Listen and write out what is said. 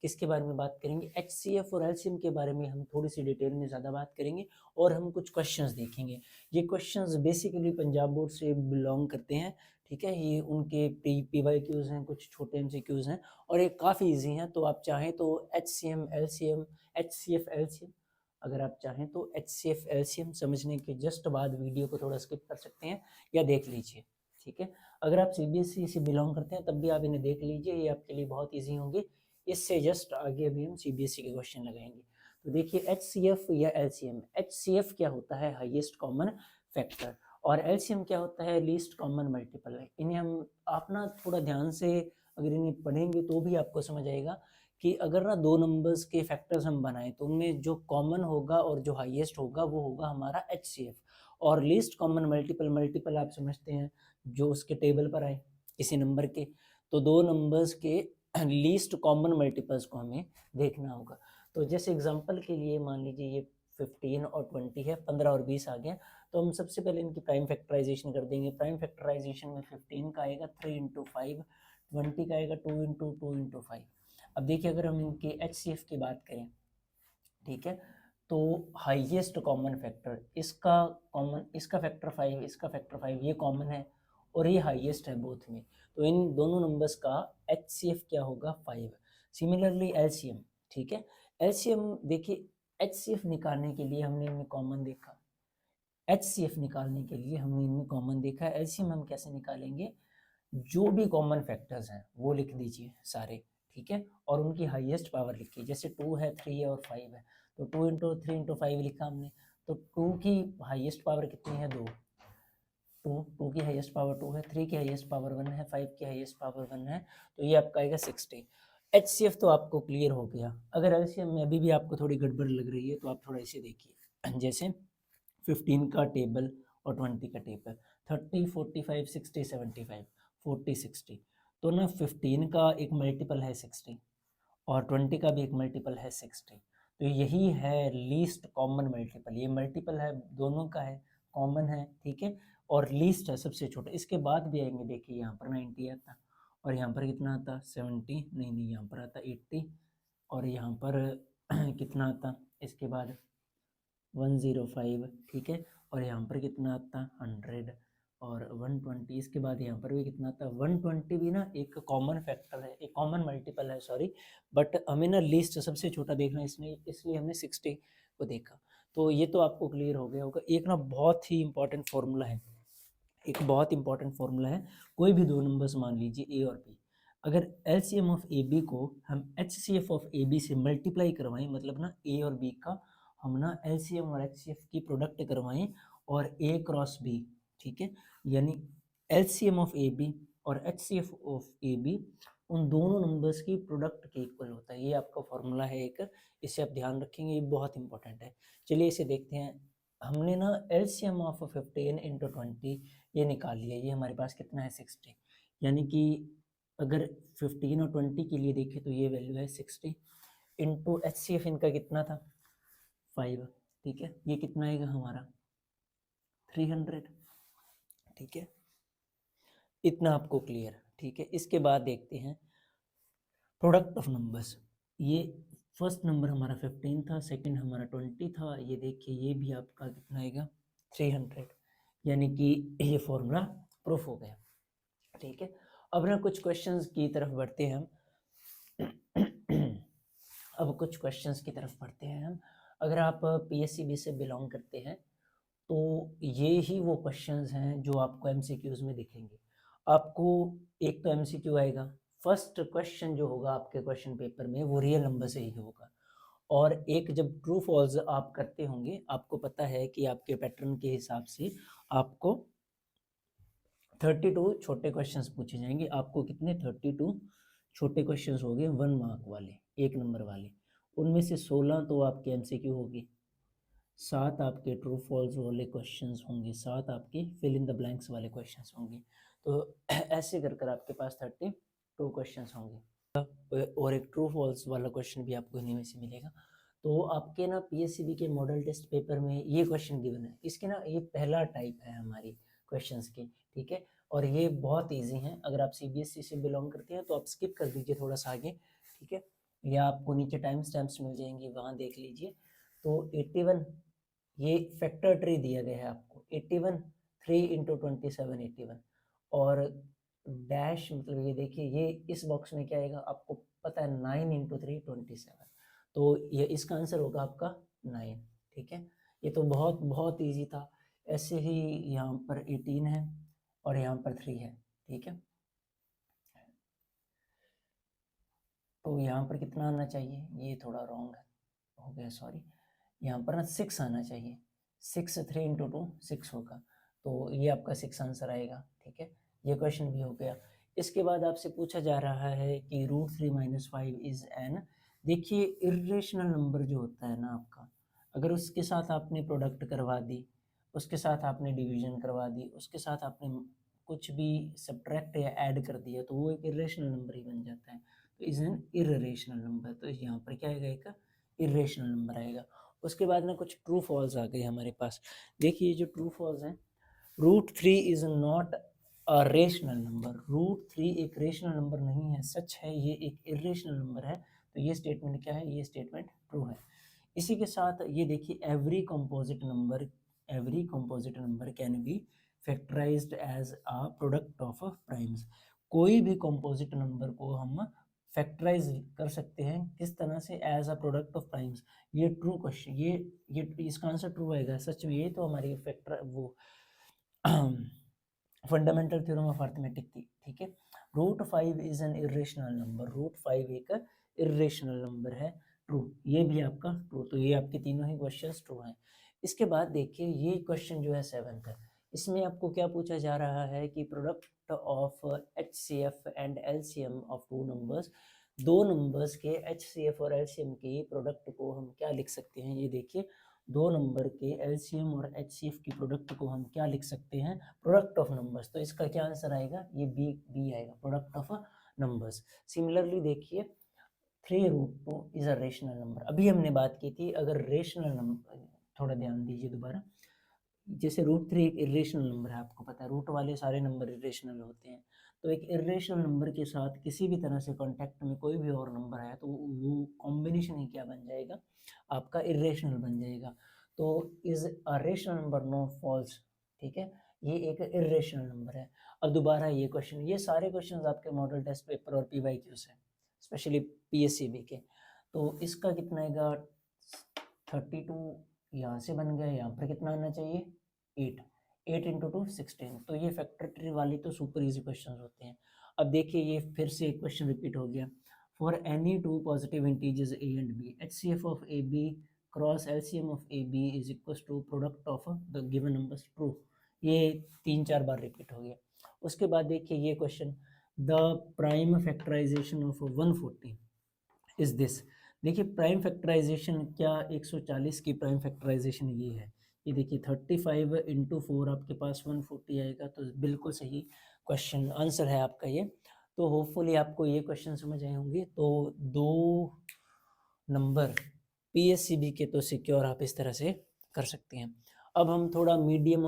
किसके बारे में बात करेंगे, HCF और LCM के बारे में हम थोड़ी सी डिटेल में ज़्यादा बात करेंगे और हम कुछ क्वेश्चंस देखेंगे। ये क्वेश्चंस बेसिकली पंजाब बोर्ड से बिलोंग करते हैं, ठीक है। ये उनके PYQs हैं, कुछ छोटे MCQs हैं और ये काफ़ी ईजी हैं। तो आप चाहें तो HCM LCM HCF LCM, अगर आप चाहें तो HCF LCM समझने के जस्ट बाद वीडियो को थोड़ा स्किप कर सकते हैं या देख लीजिए, ठीक है। अगर आप CBSE से बिलोंग करते हैं तब भी आप इन्हें देख लीजिए, ये आपके लिए बहुत ईजी होंगे। इससे जस्ट आगे अभी हम CBSE के क्वेश्चन लगाएंगे। तो देखिए HCF या LCM, HCF क्या होता है, हाईएस्ट कॉमन फैक्टर, और LCM क्या होता है, लीस्ट कॉमन मल्टीपल है। इन्हें हम आप ना थोड़ा ध्यान से अगर इन्हें पढ़ेंगे तो भी आपको समझ आएगा कि अगर ना दो नंबर्स के फैक्टर्स हम बनाएं तो उनमें जो कॉमन होगा और जो हाईएस्ट होगा वो होगा हमारा HCF, और लीस्ट कॉमन मल्टीपल, मल्टीपल आप समझते हैं जो उसके टेबल पर आए किसी नंबर के, तो दो नंबर्स के लीस्ट कॉमन मल्टीपल्स को हमें देखना होगा। तो जैसे एग्जांपल के लिए मान लीजिए ये 15 और 20 है, 15 और 20 आ गया, तो हम सबसे पहले इनकी प्राइम फैक्टराइजेशन कर देंगे। प्राइम फैक्टराइजेशन में 15 का आएगा 3 इंटू 5, 20 का आएगा 2 इंटू 2 इंटू 5। अब देखिए अगर हम इनके HCF की बात करें, ठीक है, तो हाईएस्ट कॉमन फैक्टर इसका फैक्टर 5, इसका फैक्टर 5, ये कॉमन है और ये हाईएस्ट है बोथ में, तो इन दोनों नंबर्स का HCF क्या होगा, 5। सिमिलरली LCM, ठीक है, LCM देखिए HCF निकालने के लिए हमने इनमें कॉमन देखा, HCF निकालने के लिए हमने इनमें कॉमन देखा, LCM हम कैसे निकालेंगे, जो भी कॉमन फैक्टर्स हैं वो लिख दीजिए सारे, ठीक है, और उनकी हाईएस्ट पावर लिखिए। जैसे 2 है, 3 है और 5 है, तो 2 इंटू 3 इंटू 5 लिखा हमने, तो 2 की हाईएस्ट पावर कितनी है, 2, 2 की हाईएस्ट पावर 2 है, 3 की हाईएस्ट पावर 1 है, 5 की हाईएस्ट पावर 1 है, तो ये आपका आएगा 60। HCF तो आपको क्लियर हो गया। अगर LCM में अभी भी आपको थोड़ी गड़बड़ लग रही है तो आप थोड़ा इसे देखिए, जैसे 15 का टेबल और 20 का टेबल, 30 45 60 75 40 60, तो ना 15 का एक मल्टीपल है 60 और 20 का भी एक मल्टीपल है 60, तो यही है लीस्ट कॉमन मल्टीपल। ये मल्टीपल है दोनों का है, कॉमन है, ठीक है, और लीस्ट है सबसे छोटा। इसके बाद भी आएंगे, देखिए यहाँ पर 90 आता और यहाँ पर कितना आता 70, नहीं यहाँ पर आता 80 और यहाँ पर कितना आता इसके बाद 105, ठीक है, और यहाँ पर कितना आता 100 और 120, इसके बाद यहाँ पर भी कितना आता 120, भी ना एक कॉमन फैक्टर है, एक कॉमन मल्टीपल है, सॉरी, बट हमें ना लिस्ट सबसे छोटा देखना है, इसलिए हमने 60 को देखा। तो ये तो आपको क्लियर हो गया होगा। एक ना बहुत ही इंपॉर्टेंट फॉर्मूला है, एक बहुत इंपॉर्टेंट फॉर्मूला है, कोई भी दो नंबर्स मान लीजिए A और B, अगर LCM ऑफ AB को हम HCF ऑफ AB से मल्टीप्लाई करवाएं, मतलब ना A और B का हम ना LCM और HCF की प्रोडक्ट करवाएं और A क्रॉस B, ठीक है, यानी LCM ऑफ AB और HCF ऑफ AB उन दोनों नंबर्स की प्रोडक्ट के इक्वल होता है। ये आपका फॉर्मूला है एक, इसे आप ध्यान रखेंगे, ये बहुत इंपॉर्टेंट है। चलिए इसे देखते हैं। हमने ना LCM ऑफ 15 इंटू 20 ये निकाल लिया, ये हमारे पास कितना है 60, यानी कि अगर 15 और 20 के लिए देखें तो ये वैल्यू है 60 इंटू HCF इनका कितना था 5, ठीक है, ये कितना आएगा हमारा 300, ठीक है, इतना आपको क्लियर, ठीक है। इसके बाद देखते हैं प्रोडक्ट ऑफ नंबर्स। ये फर्स्ट नंबर हमारा 15 था, सेकंड हमारा 20 था, ये देखिए ये भी आपका कितना आएगा 300, यानी कि ये फॉर्मूला प्रूफ हो गया, ठीक है। अब ना कुछ क्वेश्चंस की तरफ बढ़ते हैं हम अब कुछ क्वेश्चंस की तरफ बढ़ते हैं हम। अगर आप PSCB से बिलोंग करते हैं तो ये ही वो क्वेश्चंस हैं जो आपको MCQs में दिखेंगे। आपको एक तो MCQ आएगा, फर्स्ट क्वेश्चन जो होगा आपके क्वेश्चन पेपर में वो रियल नंबर से ही होगा, और एक जब ट्रू फॉल्स आप करते होंगे, आपको पता है कि आपके पैटर्न के हिसाब से आपको 32 छोटे क्वेश्चंस पूछे जाएंगे। आपको कितने 32 छोटे क्वेश्चंस हो गए 1 मार्क वाले, 1 नंबर वाले, उनमें से 16 तो आपके MCQ होगी, 7 आपके ट्रू फॉल्स वाले क्वेश्चंस होंगे, 7 आपके फिल इन द ब्लैंक्स वाले क्वेश्चंस होंगे। तो ऐसे कर कर आपके पास 32 क्वेश्चंस होंगे और एक ट्रू फॉल्स वाला क्वेश्चन भी आपको इन्हीं में से मिलेगा। तो आपके ना PSCB के मॉडल टेस्ट पेपर में ये क्वेश्चन गिवन है, इसके ना ये पहला टाइप है हमारी क्वेश्चंस की, ठीक है, और ये बहुत इजी हैं। अगर आप CBSE से बिलोंग करते हैं तो आप स्किप कर दीजिए थोड़ा सा आगे, ठीक है। या आपको नीचे टाइम स्टैम्प्स मिल जाएंगे, वहाँ देख लीजिए। तो 81 ये फैक्टर ट्री दिया गया है आपको, 81 3 इंटू 27 81, और डैश मतलब ये देखिए ये इस बॉक्स में क्या आएगा आपको पता है 9 इंटू 3 27, तो ये इसका आंसर होगा आपका 9। ठीक है, ये तो बहुत बहुत ईजी था। ऐसे ही यहाँ पर 18 है और यहाँ पर 3 है। ठीक है, तो यहाँ पर कितना आना चाहिए, ये थोड़ा रॉन्ग हो गया सॉरी, यहाँ पर ना 6 आना चाहिए, 6 3 इंटू 2 6 होगा, तो ये आपका 6 आंसर आएगा। ठीक है, ये क्वेश्चन भी हो गया। इसके बाद आपसे पूछा जा रहा है कि √3 - 5 इज एन, देखिए इर्रेशनल नंबर जो होता है ना आपका, अगर उसके साथ आपने प्रोडक्ट करवा दी, उसके साथ आपने डिवीजन करवा दी, उसके साथ आपने कुछ भी सब्ट्रैक्ट या ऐड कर दिया, तो वो एक इर्रेशनल नंबर ही बन जाता है। तो इज एन इर्रेशनल नंबर, तो यहाँ पर क्या आएगा, एक इर्रेशनल नंबर आएगा। उसके बाद ना कुछ ट्रू फॉल्स आ गए हमारे पास। देखिए जो ट्रू फॉल्स हैं, √3 is not a rational number, √3 एक रेशनल नंबर नहीं है, सच है ये एक इर्रेशनल नंबर है। तो ये स्टेटमेंट क्या है, ये स्टेटमेंट ट्रू है। इसी के साथ ये देखिए every composite number can be factorised as a product of primes, कोई भी कंपोजिट नंबर को हम फैक्टराइज कर सकते हैं किस तरह से, as a product of primes. ये ट्रू क्वेश्चन, ये इसका आंसर ट्रू आएगा सच में, ये तो हमारी फैक्टर वो फंडामेंटल थ्योरम ऑफ अर्थमेटिक थी। ठीक है, √5 इज एन इर्रेशनल नंबर, √5 एक इर्रेशनल नंबर है, ट्रू, ये भी आपका ट्रू। तो ये आपके तीनों ही क्वेश्चंस ट्रू हैं। इसके बाद देखिए ये क्वेश्चन जो है 7th है, इसमें आपको क्या पूछा जा रहा है कि product of HCF and LCM of two numbers, दो नंबर्स के HCF और LCM के प्रोडक्ट को हम क्या लिख सकते हैं। ये देखिए दो नंबर के LCM और HCF की प्रोडक्ट को हम क्या लिख सकते हैं, प्रोडक्ट ऑफ नंबर्स। तो इसका क्या आंसर आएगा, ये बी आएगा, प्रोडक्ट ऑफ नंबर्स। सिमिलरली देखिए 3√2 इज अ रेशनल नंबर, अभी हमने बात की थी अगर रेशनल नंबर, थोड़ा ध्यान दीजिए दोबारा, जैसे √3 एक इरेशनल नंबर है, आपको पता है रूट वाले सारे नंबर इरेशनल होते हैं, तो एक इरेशनल नंबर के साथ किसी भी तरह से कांटेक्ट में कोई भी और नंबर आया तो वो कॉम्बिनेशन ही क्या बन जाएगा, आपका इरेशनल बन जाएगा। तो is a rational number no false. ठीक है, ये एक इरेशनल नंबर है। अब दोबारा ये क्वेश्चन, ये सारे क्वेश्चन आपके मॉडल टेस्ट पेपर और PYQ से, स्पेशली PSCB के। तो इसका कितना आएगा 32, यहाँ से बन गया, यहाँ पर कितना आना चाहिए 8 इंटू 2 16, तो ये फैक्टर ट्री वाली तो सुपर इजी क्वेश्चन होते हैं। अब देखिए ये फिर से एक क्वेश्चन रिपीट हो गया, for any two positive integers A and B, HCF of AB cross LCM of AB is equal to product of the given numbers, true. ये 3-4 बार रिपीट हो गया। उसके बाद देखिए ये question, the prime factorisation of 140 is this. देखिए prime factorisation क्या, 140 की प्राइम फैक्टराइजेशन ये है, ये देखिए 35 इंटू 4 आपके पास 140 आएगा, तो बिल्कुल सही क्वेश्चन आंसर है आपका ये। तो होपफुली आपको ये क्वेश्चन समझ आए होंगे। तो 2 नंबर PSCB के तो सिक्योर आप इस तरह से कर सकते हैं। अब हम थोड़ा मीडियम और